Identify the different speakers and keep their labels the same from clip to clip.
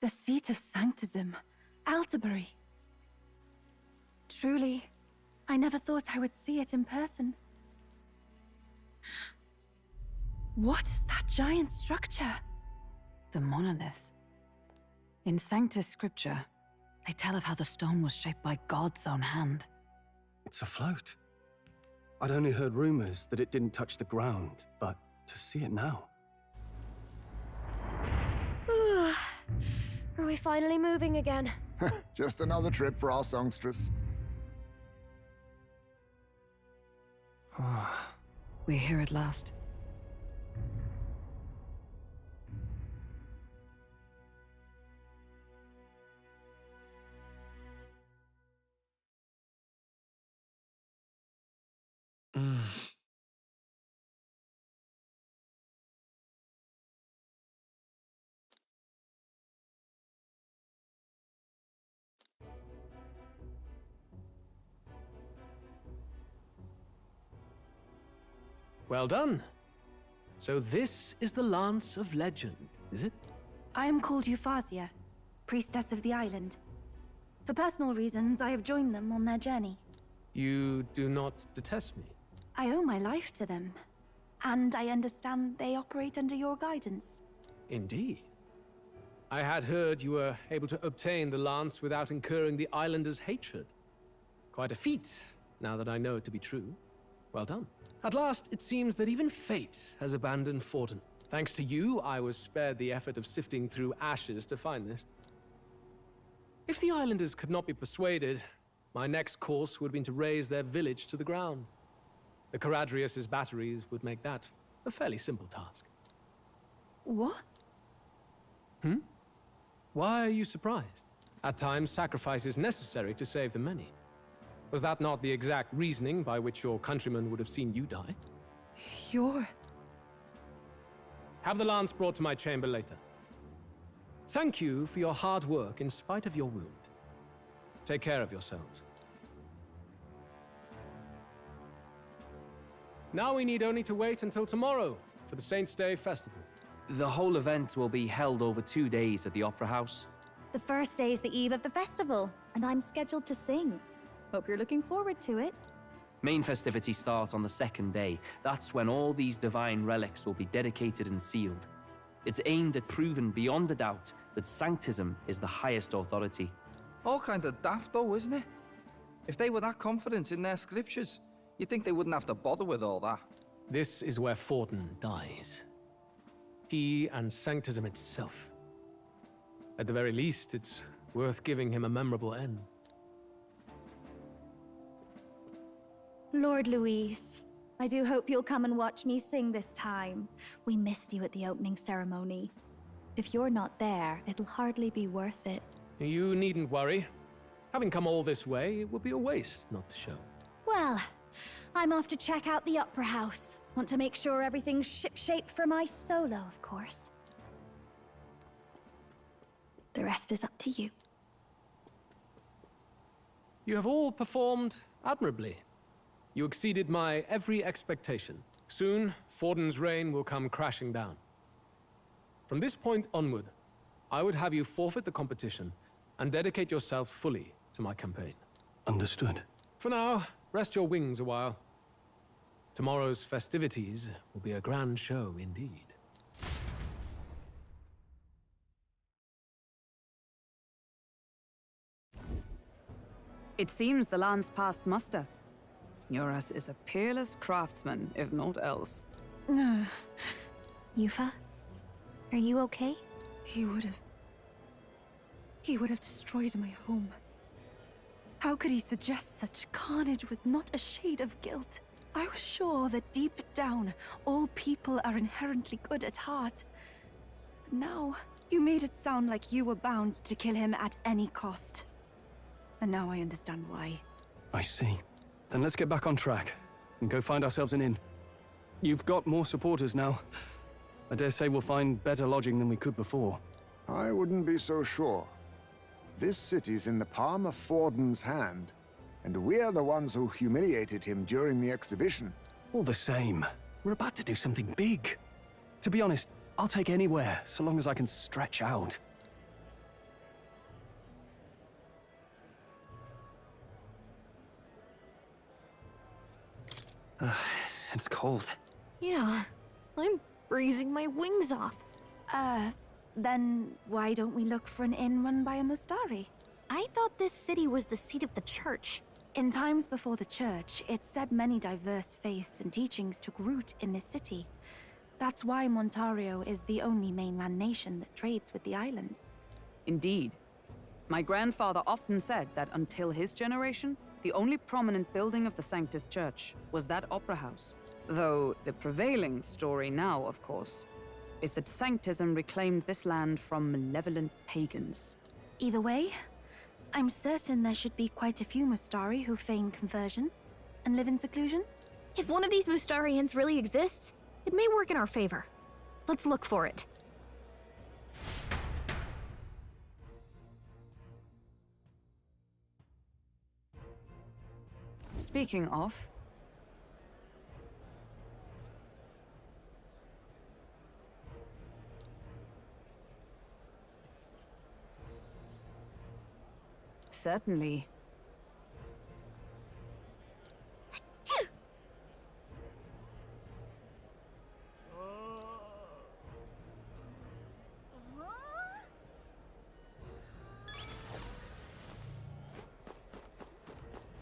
Speaker 1: The seat of sanctism, Altabury. Truly, I never thought I would see it in person. What is that giant structure?
Speaker 2: The monolith. In Sanctus Scripture, they tell of how the stone was shaped by God's own hand.
Speaker 3: It's afloat. I'd only heard rumors that it didn't touch the ground, but to see it now.
Speaker 4: Are we finally moving again?
Speaker 5: Just another trip for our songstress.
Speaker 2: We're here at last.
Speaker 6: Well done. So this is the Lance of Legend, is it?
Speaker 1: I am called Euphrasia, priestess of the island. For personal reasons, I have joined them on their journey.
Speaker 6: You do not detest me?
Speaker 1: I owe my life to them, and I understand they operate under your guidance.
Speaker 6: Indeed. I had heard you were able to obtain the lance without incurring the islanders' hatred. Quite a feat, now that I know it to be true. Well done. At last, it seems that even fate has abandoned Forden. Thanks to you, I was spared the effort of sifting through ashes to find this. If the islanders could not be persuaded, my next course would have been to raze their village to the ground. The Caradrius' batteries would make that a fairly simple task.
Speaker 1: What?
Speaker 6: Why are you surprised? At times, sacrifice is necessary to save the many. Was that not the exact reasoning by which your countrymen would have seen you die?
Speaker 1: You're...
Speaker 6: Have the lance brought to my chamber later. Thank you for your hard work in spite of your wound. Take care of yourselves. Now we need only to wait until tomorrow for the Saints' Day festival.
Speaker 7: The whole event will be held over 2 days at the Opera House.
Speaker 4: The first day is the eve of the festival, and I'm scheduled to sing. Hope you're looking forward to it.
Speaker 7: Main festivities start on the second day. That's when all these divine relics will be dedicated and sealed. It's aimed at proving beyond a doubt that Sanctism is the highest authority.
Speaker 8: All kind of daft though, isn't it? If they were that confident in their scriptures, you'd think they wouldn't have to bother with all that.
Speaker 6: This is where Forden dies. He and Sanctism itself. At the very least, it's worth giving him a memorable end.
Speaker 4: Lord Louise, I do hope you'll come and watch me sing this time. We missed you at the opening ceremony. If you're not there, it'll hardly be worth it.
Speaker 6: You needn't worry. Having come all this way, it would be a waste not to show.
Speaker 4: Well, I'm off to check out the Opera House. Want to make sure everything's shipshape for my solo, of course. The rest is up to you.
Speaker 6: You have all performed admirably. You exceeded my every expectation. Soon, Forden's reign will come crashing down. From this point onward, I would have you forfeit the competition and dedicate yourself fully to my campaign.
Speaker 3: Understood.
Speaker 6: For now, rest your wings a while. Tomorrow's festivities will be a grand show indeed.
Speaker 2: It seems the lance passed muster. Eurus is a peerless craftsman, if not else.
Speaker 4: Yufa, are you okay?
Speaker 1: He would have destroyed my home. How could he suggest such carnage with not a shade of guilt? I was sure that deep down, all people are inherently good at heart. But now, you made it sound like you were bound to kill him at any cost. And now I understand why.
Speaker 3: I see. Then let's get back on track and go find ourselves an inn. You've got more supporters now. I dare say we'll find better lodging than we could before.
Speaker 5: I wouldn't be so sure. This city's in the palm of Forden's hand, and we're the ones who humiliated him during the exhibition.
Speaker 3: All the same, we're about to do something big. To be honest, I'll take anywhere, so long as I can stretch out.
Speaker 7: It's cold.
Speaker 9: Yeah, I'm freezing my wings off.
Speaker 1: Then why don't we look for an inn run by a Mustari?
Speaker 9: I thought this city was the seat of the church.
Speaker 1: In times before the church, it's said many diverse faiths and teachings took root in this city. That's why Montario is the only mainland nation that trades with the islands.
Speaker 2: Indeed. My grandfather often said that until his generation, the only prominent building of the Sanctus Church was that opera house. Though the prevailing story now, of course, is that Sanctism reclaimed this land from malevolent pagans.
Speaker 1: Either way, I'm certain there should be quite a few Mustari who feign conversion and live in seclusion.
Speaker 9: If one of these Mustarians really exists, it may work in our favor. Let's look for it.
Speaker 2: Speaking of... Certainly.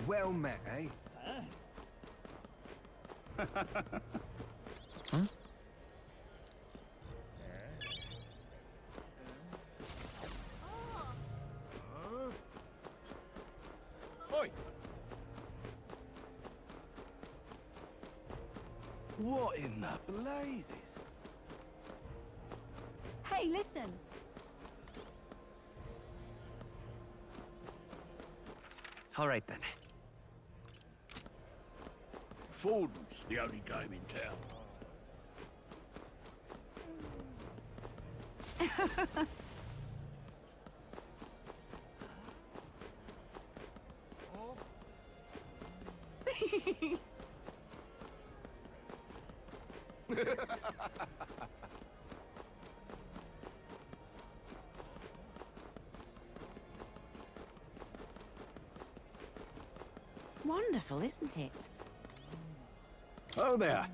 Speaker 10: Well met, eh?
Speaker 7: Huh?
Speaker 10: Oi! What in the blazes?
Speaker 1: Hey, listen!
Speaker 7: All right then.
Speaker 10: Fordham's the only game in town.
Speaker 11: Wonderful, isn't it?
Speaker 10: Oh there.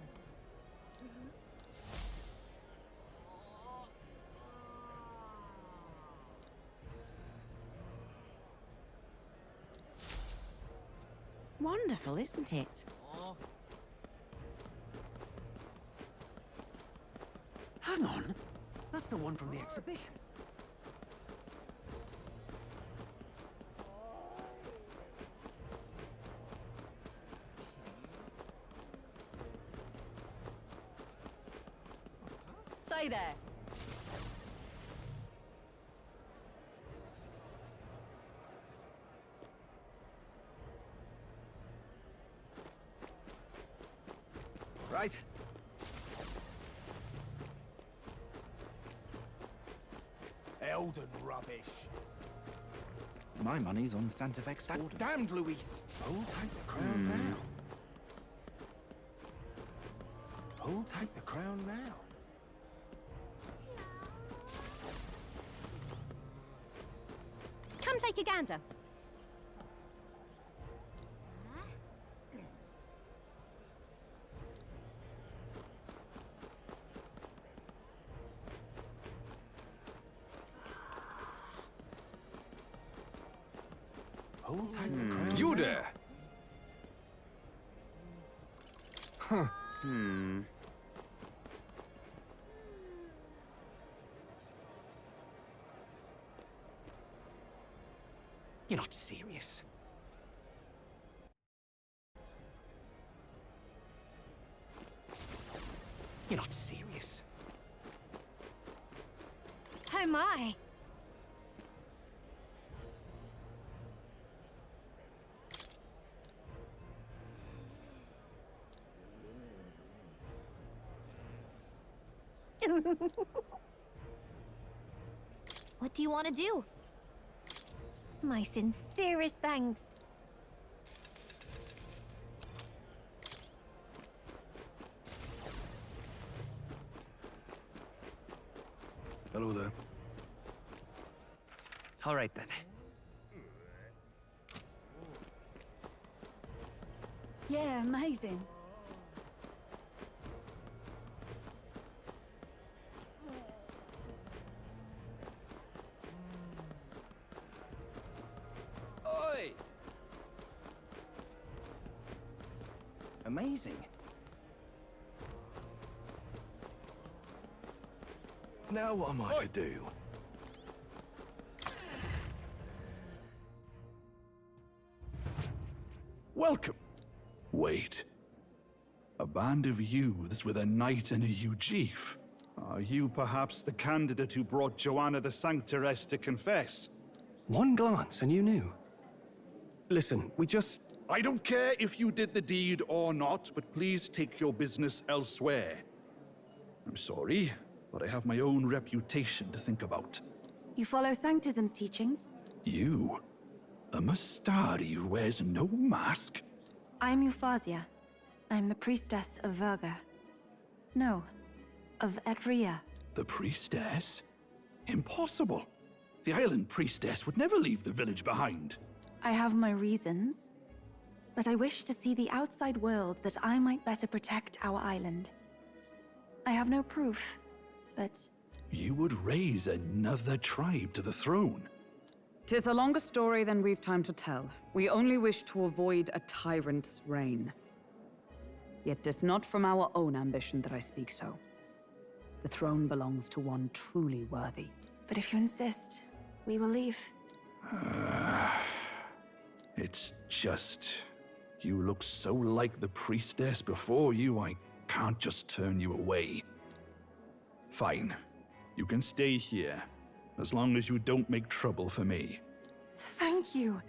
Speaker 11: Wonderful, isn't it? Hang on. That's the one from the exhibition.
Speaker 2: Say there.
Speaker 10: Right. Elden rubbish.
Speaker 8: My money's on Santa Fex
Speaker 10: That
Speaker 8: Fordham.
Speaker 10: damned Luis. Who'll take the crown now? Who'll take the crown now?
Speaker 11: Come take a gander.
Speaker 10: Who'll take the crown? You there!
Speaker 11: You're not serious. You're not serious.
Speaker 9: Oh my! What do you want to do? My sincerest thanks.
Speaker 3: Hello there.
Speaker 7: All right then.
Speaker 1: Yeah, amazing.
Speaker 11: Amazing.
Speaker 10: Now what am I to do?
Speaker 12: Welcome. Wait. A band of youths with a knight and a Ujif. Are you perhaps the candidate who brought Joanna the Sanctoress to confess?
Speaker 3: One glance and you knew. Listen, we just...
Speaker 12: I don't care if you did the deed or not, but please take your business elsewhere. I'm sorry, but I have my own reputation to think about.
Speaker 1: You follow Sanctism's teachings?
Speaker 12: You? A Mastari who wears no mask?
Speaker 1: I'm Euphausia. I'm the priestess of Verga. No, of Edria.
Speaker 12: The priestess? Impossible. The island priestess would never leave the village behind.
Speaker 1: I have my reasons, but I wish to see the outside world that I might better protect our island. I have no proof, but...
Speaker 12: You would raise another tribe to the throne.
Speaker 2: 'Tis a longer story than we've time to tell. We only wish to avoid a tyrant's reign. Yet 'tis not from our own ambition that I speak so. The throne belongs to one truly worthy.
Speaker 1: But if you insist, we will leave.
Speaker 12: It's just... You look so like the priestess before you, I can't just turn you away. Fine. You can stay here, as long as you don't make trouble for me.
Speaker 1: Thank you.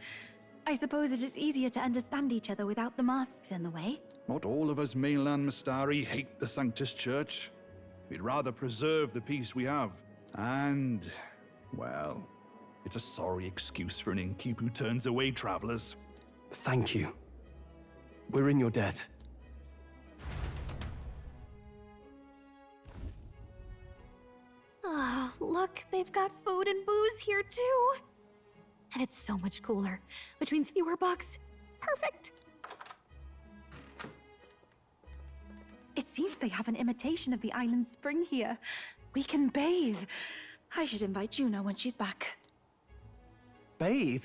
Speaker 1: I suppose it is easier to understand each other without the masks in the way.
Speaker 12: Not all of us mainland Mastari hate the Sanctus Church. We'd rather preserve the peace we have. And, well, it's a sorry excuse for an innkeep who turns away travelers.
Speaker 3: Thank you. We're in your debt.
Speaker 9: Ah, look, they've got food and booze here too. And it's so much cooler, which means fewer bugs. Perfect.
Speaker 1: It seems they have an imitation of the island spring here. We can bathe. I should invite Juno when she's back.
Speaker 3: Bathe?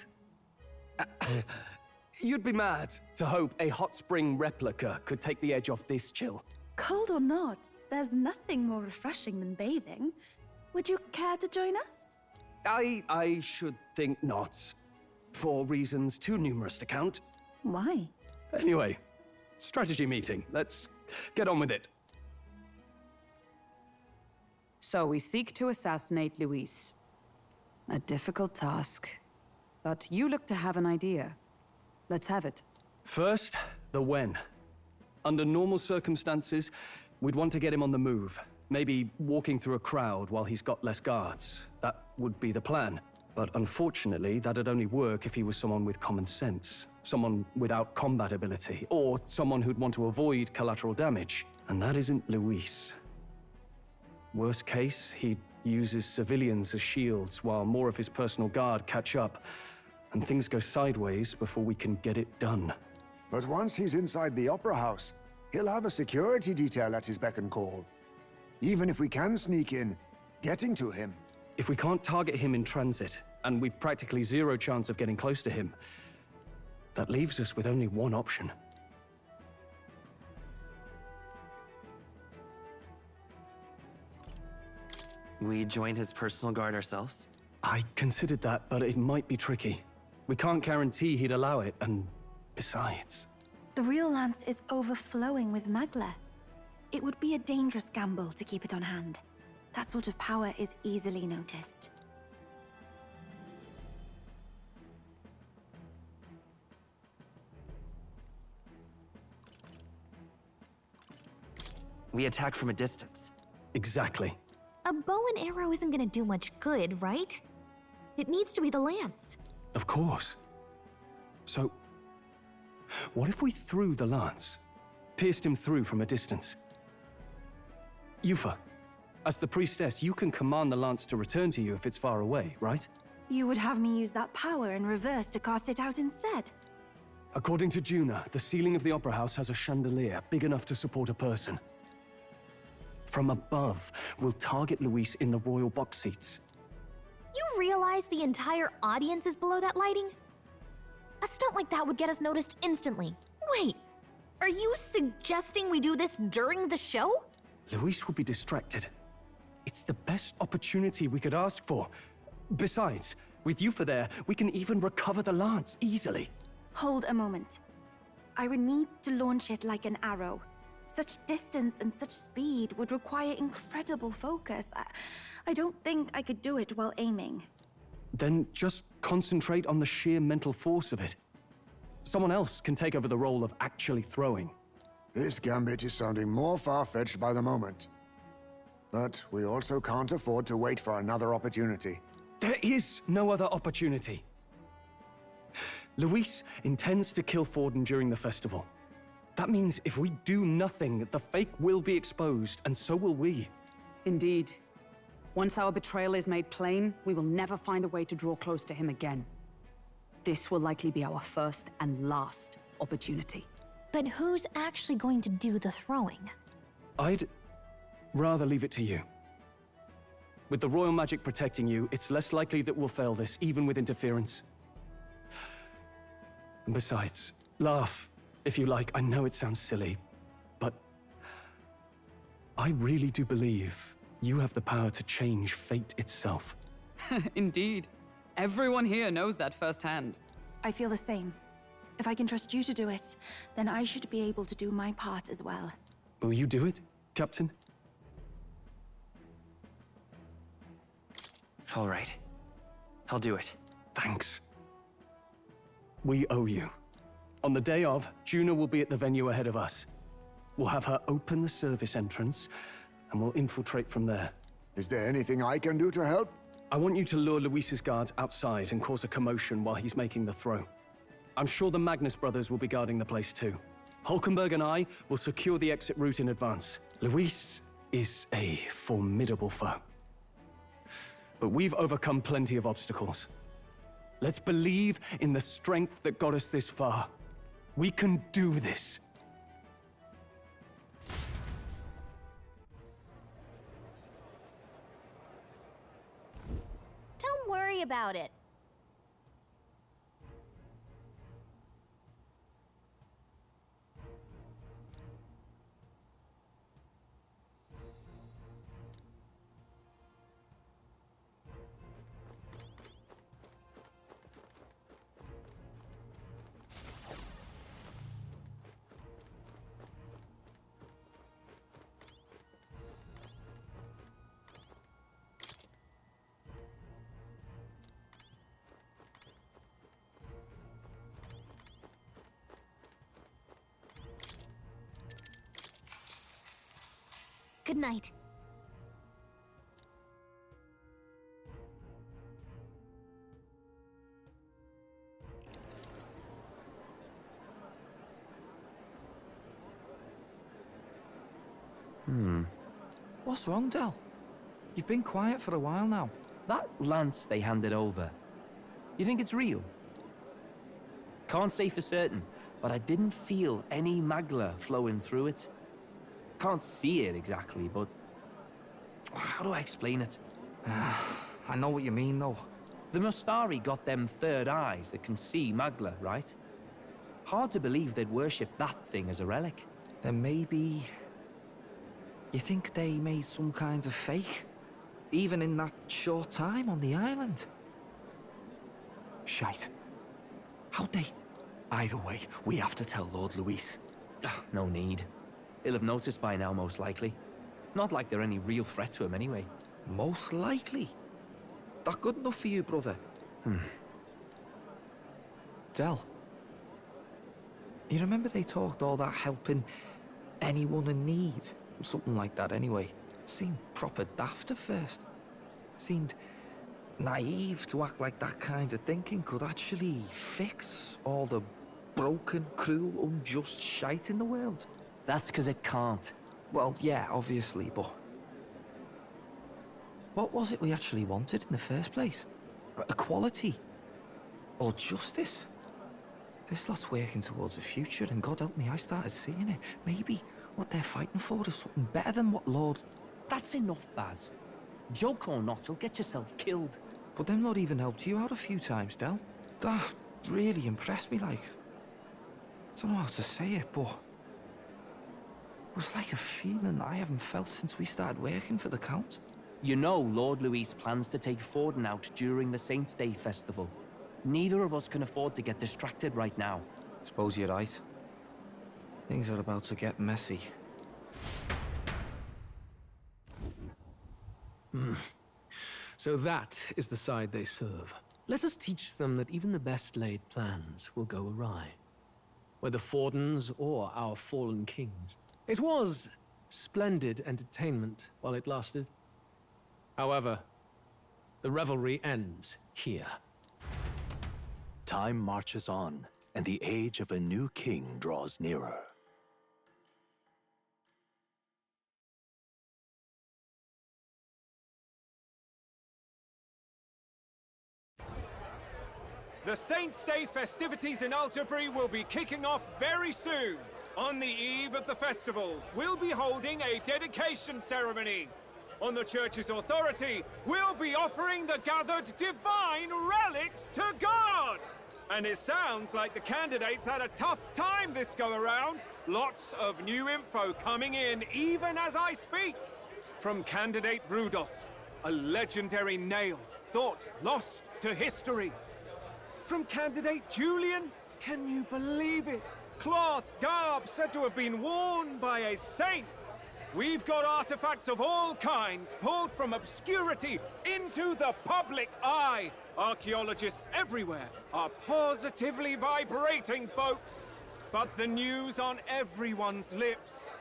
Speaker 3: You'd be mad to hope a hot spring replica could take the edge off this chill.
Speaker 1: Cold or not, there's nothing more refreshing than bathing. Would you care to join us?
Speaker 3: I should think not. For reasons too numerous to count.
Speaker 1: Why?
Speaker 3: Anyway, strategy meeting. Let's get on with it.
Speaker 2: So we seek to assassinate Luis. A difficult task. But you look to have an idea. Let's have it.
Speaker 3: First, the when. Under normal circumstances, we'd want to get him on the move. Maybe walking through a crowd while he's got less guards. That would be the plan. But unfortunately, that'd only work if he was someone with common sense. Someone without combat ability. Or someone who'd want to avoid collateral damage. And that isn't Luis. Worst case, he'd use his civilians as shields while more of his personal guard catch up. And things go sideways before we can get it done.
Speaker 5: But once he's inside the Opera House, he'll have a security detail at his beck and call. Even if we can sneak in, getting to him.
Speaker 3: If we can't target him in transit, and we've practically zero chance of getting close to him, that leaves us with only one option.
Speaker 7: We join his personal guard ourselves?
Speaker 3: I considered that, but it might be tricky. We can't guarantee he'd allow it, and besides...
Speaker 1: The real lance is overflowing with Magla. It would be a dangerous gamble to keep it on hand. That sort of power is easily noticed.
Speaker 7: We attack from a distance.
Speaker 3: Exactly.
Speaker 9: A bow and arrow isn't gonna do much good, right? It needs to be the lance.
Speaker 3: Of course. So, what if we threw the lance? Pierced him through from a distance? Yufa, as the priestess, you can command the lance to return to you if it's far away, right?
Speaker 1: You would have me use that power in reverse to cast it out instead?
Speaker 3: According to Juna, the ceiling of the Opera House has a chandelier big enough to support a person. From above, we'll target Luis in the royal box seats.
Speaker 9: You realize the entire audience is below that lighting? A stunt like that would get us noticed instantly. Wait, Are you suggesting we do this during the show?
Speaker 3: Luis will be distracted. It's the best opportunity we could ask for. Besides, with Yufa there, we can even recover the lance easily.
Speaker 1: Hold a moment. I would need to launch it like an arrow. Such distance and such speed would require incredible focus. I don't think I could do it while aiming.
Speaker 3: Then just concentrate on the sheer mental force of it. Someone else can take over the role of actually throwing.
Speaker 5: This gambit is sounding more far-fetched by the moment. But we also can't afford to wait for another opportunity.
Speaker 3: There is no other opportunity. Luis intends to kill Forden during the festival. That means if we do nothing, the fake will be exposed, and so will we.
Speaker 2: Indeed. Once our betrayal is made plain, we will never find a way to draw close to him again. This will likely be our first and last opportunity.
Speaker 9: But who's actually going to do the throwing?
Speaker 3: I'd rather leave it to you. With the royal magic protecting you, it's less likely that we'll fail this, even with interference. And besides, laugh if you like. I know it sounds silly, but I really do believe you have the power to change fate itself.
Speaker 2: Indeed. Everyone here knows that firsthand.
Speaker 1: I feel the same. If I can trust you to do it, then I should be able to do my part as well.
Speaker 3: Will you do it, Captain?
Speaker 11: All right. I'll do it.
Speaker 3: Thanks. We owe you. On the day of, Juno will be at the venue ahead of us. We'll have her open the service entrance, and we'll infiltrate from there.
Speaker 5: Is there anything I can do to help?
Speaker 3: I want you to lure Luis's guards outside and cause a commotion while he's making the throw. I'm sure the Magnus brothers will be guarding the place too. Hulkenberg and I will secure the exit route in advance. Luis is a formidable foe. But we've overcome plenty of obstacles. Let's believe in the strength that got us this far. We can do this.
Speaker 9: Don't worry about it. Good night.
Speaker 8: What's wrong, Del? You've been quiet for a while now.
Speaker 7: That lance they handed over, you think it's real? Can't say for certain, but I didn't feel any magla flowing through it. Can't see it exactly, but how do I explain it?
Speaker 8: I know what you mean, though.
Speaker 7: The Mustari got them third eyes that can see magla, right? Hard to believe they'd worship that thing as a relic.
Speaker 8: Then maybe... You think they made some kind of fake? Even in that short time on the island?
Speaker 11: Shite. How'd they? Either way, we have to tell Lord Luis.
Speaker 7: No need. He'll have noticed by now, most likely. Not like they're any real threat to him anyway.
Speaker 8: Most likely? That good enough for you, brother? Del, you remember they talked all that helping anyone in need? Something like that anyway. Seemed proper daft at first. Seemed naive to act like that kind of thinking could actually fix all the broken, cruel, unjust shite in the world.
Speaker 7: That's because it can't.
Speaker 8: Well, yeah, obviously, but... What was it we actually wanted in the first place? Equality? Or justice? This lot's working towards a future, and God help me, I started seeing it. Maybe what they're fighting for is something better than what Lord...
Speaker 7: That's enough, Baz. Joke or not, you'll get yourself killed.
Speaker 8: But them not even helped you out a few times, Del. That really impressed me, like... I don't know how to say it, but... was like a feeling I haven't felt since we started working for the Count.
Speaker 7: You know Lord Luis plans to take Forden out during the Saints' Day festival. Neither of us can afford to get distracted right now.
Speaker 8: Suppose you're right. Things are about to get messy.
Speaker 6: So that is the side they serve. Let us teach them that even the best laid plans will go awry. Whether Fordens or our fallen kings. It was splendid entertainment while it lasted. However, the revelry ends here.
Speaker 10: Time marches on, and the age of a new king draws nearer.
Speaker 13: The Saints' Day festivities in Altabury will be kicking off very soon. On the eve of the festival, we'll be holding a dedication ceremony. On the church's authority, we'll be offering the gathered divine relics to God! And it sounds like the candidates had a tough time this go-around. Lots of new info coming in even as I speak. From candidate Rudolph, a legendary nail thought lost to history. From candidate Julian, can you believe it? Cloth garb said to have been worn by a saint. We've got artifacts of all kinds pulled from obscurity into the public eye. Archaeologists everywhere are positively vibrating, folks. But the news on everyone's lips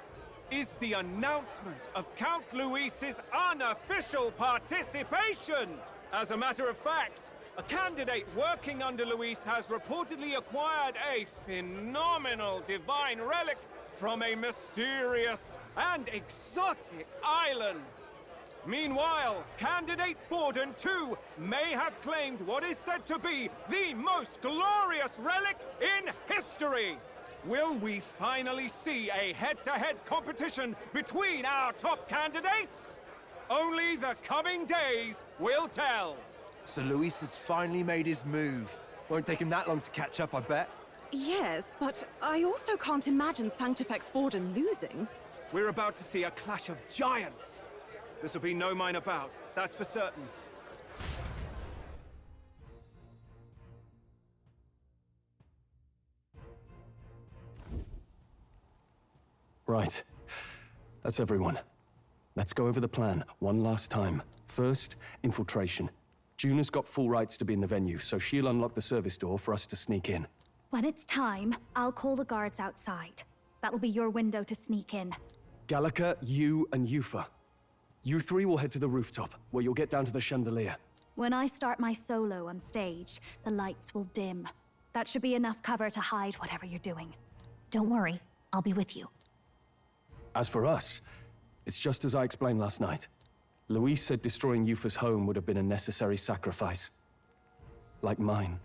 Speaker 13: is the announcement of Count Luis's unofficial participation. As a matter of fact, a candidate working under Luis has reportedly acquired a phenomenal divine relic from a mysterious and exotic island. Meanwhile, candidate Forden, too, may have claimed what is said to be the most glorious relic in history. Will we finally see a head-to-head competition between our top candidates? Only the coming days will tell.
Speaker 11: So Luis has finally made his move. Won't take him that long to catch up, I bet.
Speaker 14: Yes, but I also can't imagine Sanctifex Forden losing.
Speaker 13: We're about to see a clash of giants. This'll be no minor bout, that's for certain.
Speaker 3: Right. That's everyone. Let's go over the plan one last time. First, infiltration. Juna's got full rights to be in the venue, so she'll unlock the service door for us to sneak in.
Speaker 4: When it's time, I'll call the guards outside. That'll be your window to sneak in.
Speaker 3: Gallica, you, and Yufa. You three will head to the rooftop, where you'll get down to the chandelier.
Speaker 4: When I start my solo on stage, the lights will dim. That should be enough cover to hide whatever you're doing.
Speaker 9: Don't worry, I'll be with you.
Speaker 3: As for us, it's just as I explained last night. Luis said destroying Yufa's home would have been a necessary sacrifice. Like mine.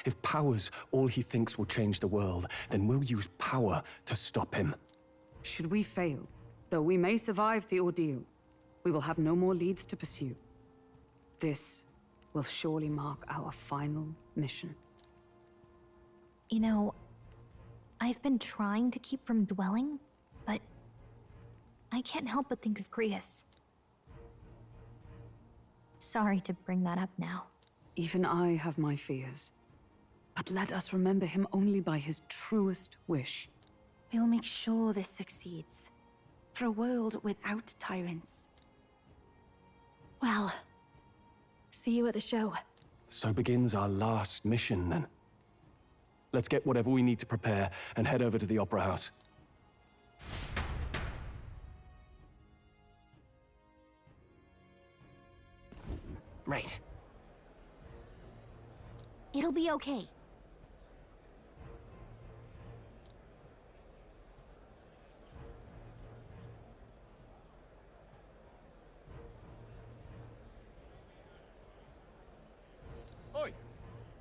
Speaker 3: If power's all he thinks will change the world, then we'll use power to stop him.
Speaker 2: Should we fail, though we may survive the ordeal, we will have no more leads to pursue. This will surely mark our final mission.
Speaker 9: You know, I've been trying to keep from dwelling, but I can't help but think of Grius. Sorry to bring that up now.
Speaker 2: Even I have my fears. But let us remember him only by his truest wish.
Speaker 1: We'll make sure this succeeds. For a world without tyrants.
Speaker 4: Well, see you at the show.
Speaker 3: So begins our last mission, then. Let's get whatever we need to prepare and head over to the Opera House.
Speaker 11: Right.
Speaker 9: It'll be okay.